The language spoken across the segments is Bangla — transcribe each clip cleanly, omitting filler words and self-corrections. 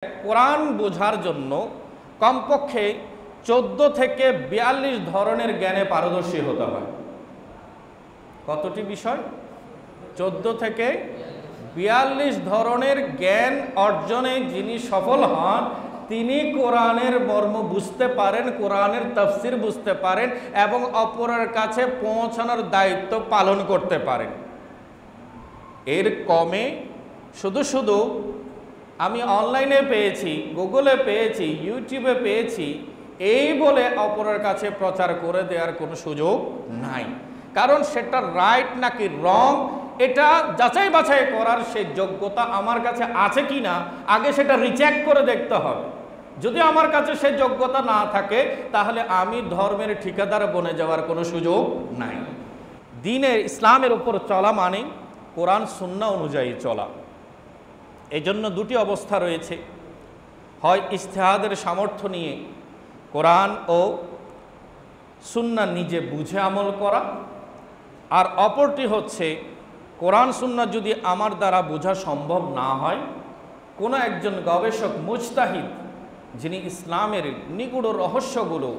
কোরআন বোঝার জন্য কমপক্ষে 14 থেকে 42 ধরনের জ্ঞানে পারদর্শী হতে হয়। কতটি বিষয়? 14 থেকে 42 ধরনের জ্ঞান অর্জনে যিনি সফল হন তিনি কোরআনের মর্ম বুঝতে পারেন, কোরআনের তাফসির বুঝতে পারেন এবং অপরের কাছে পৌঁছানোর দায়িত্ব পালন করতে পারেন। এর কমে শুধু আমি অনলাইনে পেয়েছি, গুগলে পেয়েছি, ইউটিউবে পেয়েছি এই বলে অপরের কাছে প্রচার করে দেওয়ার কোনো সুযোগ নাই। কারণ সেটা রাইট নাকি রং এটা যাচাই বাছাই করার সেই যোগ্যতা আমার কাছে আছে কি না আগে সেটা রিচেক করে দেখতে হবে। যদি আমার কাছে সেই যোগ্যতা না থাকে তাহলে আমি ধর্মের ঠিকাদার বনে যাওয়ার কোনো সুযোগ নাই। দ্বীনের ইসলামের উপর চলা মানে কোরআন সুন্নাহ অনুযায়ী চলা। এই জন্য দুটি অবস্থা রয়েছে, হয় ইজতিহাদের সামর্থ্য নিয়ে কোরআন ও সুন্নাহ নিজে বুঝে আমল করা, আর অপরটি হচ্ছে কোরআন সুন্নাহ যদি আমার দ্বারা বোঝা সম্ভব না হয় কোনো একজন গবেষক মুজতাহিদ যিনি ইসলামের নিগুড় রহস্যগুলো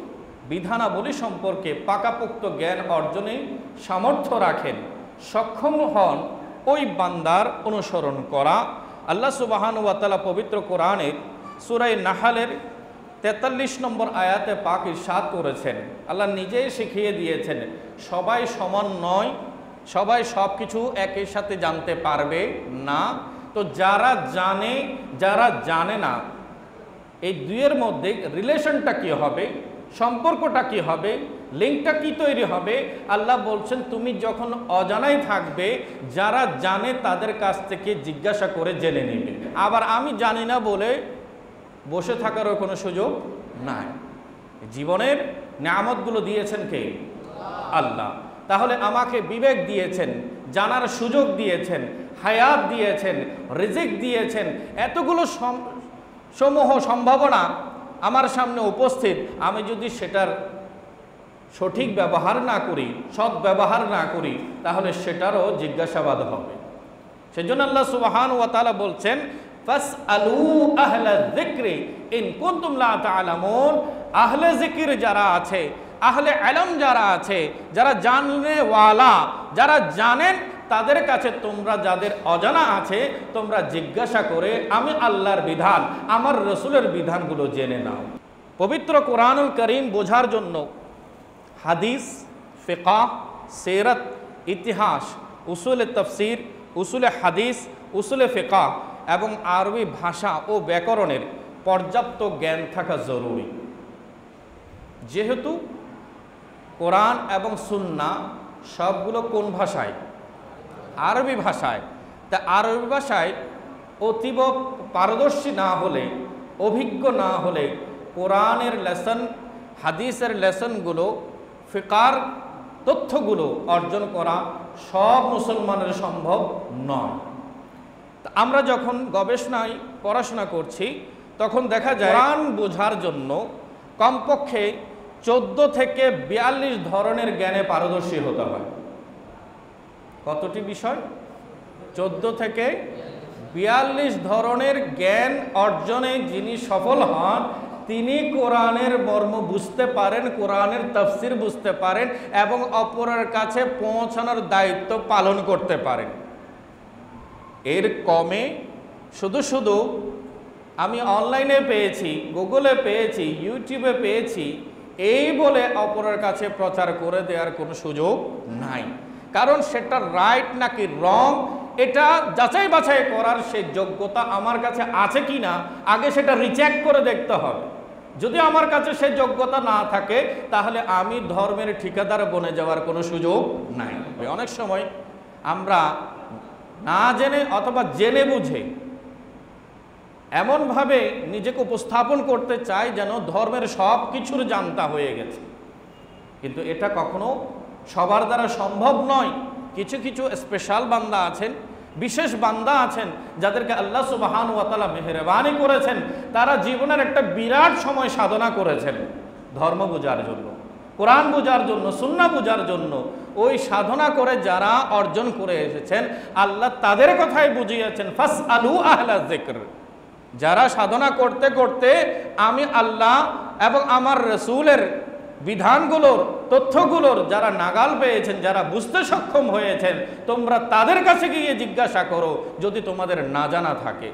বিধানাবলী সম্পর্কে পাকাপোক্ত জ্ঞান অর্জনে সামর্থ্য রাখেন, সক্ষম হন ওই বান্দার অনুসরণ করা। আল্লাহ সুবহানাহু ওয়া তাআলা পবিত্র কোরআনের সূরা নাহলের 43 নম্বর আয়াতে পাক ইরশাদ করেছেন, আল্লাহ নিজেই শিখিয়ে দিয়েছেন সবাই সমান নয়, সবাই সব কিছু একই সাথে জানতে পারবে না। তো যারা জানে যারা জানে না এই দুইয়ের মধ্যে রিলেশনটা কি হবে, সম্পর্কটা কি হবে, লিঙ্কটা কি তৈরি হবে? আল্লাহ বলছেন তুমি যখন অজানাই থাকবে যারা জানে তাদের কাছ থেকে জিজ্ঞাসা করে জেনে নেবে। আবার আমি জানি না বলে বসে থাকারও কোনো সুযোগ নাই। জীবনের নিয়ামতগুলো দিয়েছেন কে? আল্লাহ। তাহলে আমাকে বিবেক দিয়েছেন, জানার সুযোগ দিয়েছেন, হায়াত দিয়েছেন, রিজিক দিয়েছেন, এতগুলো সমূহ সম্ভাবনা আমার সামনে উপস্থিত। আমি যদি সেটার সঠিক ব্যবহার না করি, সৎ ব্যবহার না করি তাহলে সেটারও জিজ্ঞাসাবাদ হবে। সেজন্য আল্লাহ সুবহানাহু ওয়া তাআলা বলছেন ফাসআলু আহলা যিকরি ইন কুনতুম লা তা'লামুন। আহলে যিকির যারা আছে, আহলে ইলম যারা আছে, যারা জাননেওয়ালা, যারা জানেন তাদের কাছে তোমরা যাদের অজানা আছে তোমরা জিজ্ঞাসা করে আমি আল্লাহর বিধান, আমার রসুলের বিধানগুলো জেনে নাও। পবিত্র কোরআনুল কারীম বোঝার জন্য হাদিস, ফিকহ, সিরাত, ইতিহাস, উসুলে তাফসির, উসুলে হাদিস, উসুলে ফিকহ এবং আরবি ভাষা ও ব্যাকরণের পর্যাপ্ত জ্ঞান থাকা জরুরি। যেহেতু কোরআন এবং সুন্নাহ সবগুলো কোন ভাষায়? আরবি ভাষায়। তা আরবি ভাষায় অতীব পারদর্শী না হলে, অভিজ্ঞ না হলে কোরআনের লেসন, হাদিসের লেসনগুলো, ফিকার তথ্যগুলো অর্জন করা সব মুসলমানের সম্ভব নয়। আমরা যখন গবেষণায় পড়াশোনা করছি তখন দেখা যায় কোরআন বোঝার জন্য কমপক্ষে 14 থেকে 42 ধরনের জ্ঞানে পারদর্শী হতে হয়। কতটি বিষয়? 14 থেকে 42 ধরনের জ্ঞান অর্জনে যিনি সফল হন তিনি কোরআনের মর্ম বুঝতে পারেন, কোরআনের তাফসির বুঝতে পারেন এবং অপরের কাছে পৌঁছানোর দায়িত্ব পালন করতে পারেন। এর কমে শুধু আমি অনলাইনে পেয়েছি, গুগলে পেয়েছি, ইউটিউবে পেয়েছি এই বলে অপরের কাছে প্রচার করে দেওয়ার কোনো সুযোগ নাই। কারণ সেটা রাইট নাকি রং এটা যাচাই বাছাই করার সেই যোগ্যতা আমার কাছে আছে কি না আগে সেটা রিচেক করে দেখতে হবে। যদি আমার কাছে সেই যোগ্যতা না থাকে তাহলে আমি ধর্মের ঠিকাদার বনে যাওয়ার কোনো সুযোগ নাই। অনেক সময় আমরা না জেনে অথবা জেনে বুঝে এমনভাবে নিজেকে উপস্থাপন করতে চাই যেন ধর্মের সব কিছুর জানতা হয়ে গেছে, কিন্তু এটা কখনো সবার দ্বারা সম্ভব নয়। কিছু কিছু স্পেশাল বান্দা আছেন, বিশেষ বান্দা আছেন যাদেরকে আল্লাহ সুবহানাহু ওয়া তাআলা মেহেরবানি করেছেন, তারা জীবনের একটা বিরাট সময় সাধনা করেছেন ধর্ম বোঝার জন্য, কোরআন বোঝার জন্য, সুন্নাহ বোঝার জন্য। ওই সাধনা করে যারা অর্জন করে এসেছেন আল্লাহ তাদের কথাই বুঝিয়েছেন ফাসআলু আহলা যিকর। যারা সাধনা করতে করতে আমি আল্লাহ এবং আমার রসুলের বিধানগুলোর তথ্যগুলোর যারা নাগাল পেয়েছেন, যারা বুঝতে সক্ষম হয়েছেন, তোমরা তাদের কাছে গিয়ে জিজ্ঞাসা করো যদি তোমাদের না জানা থাকে।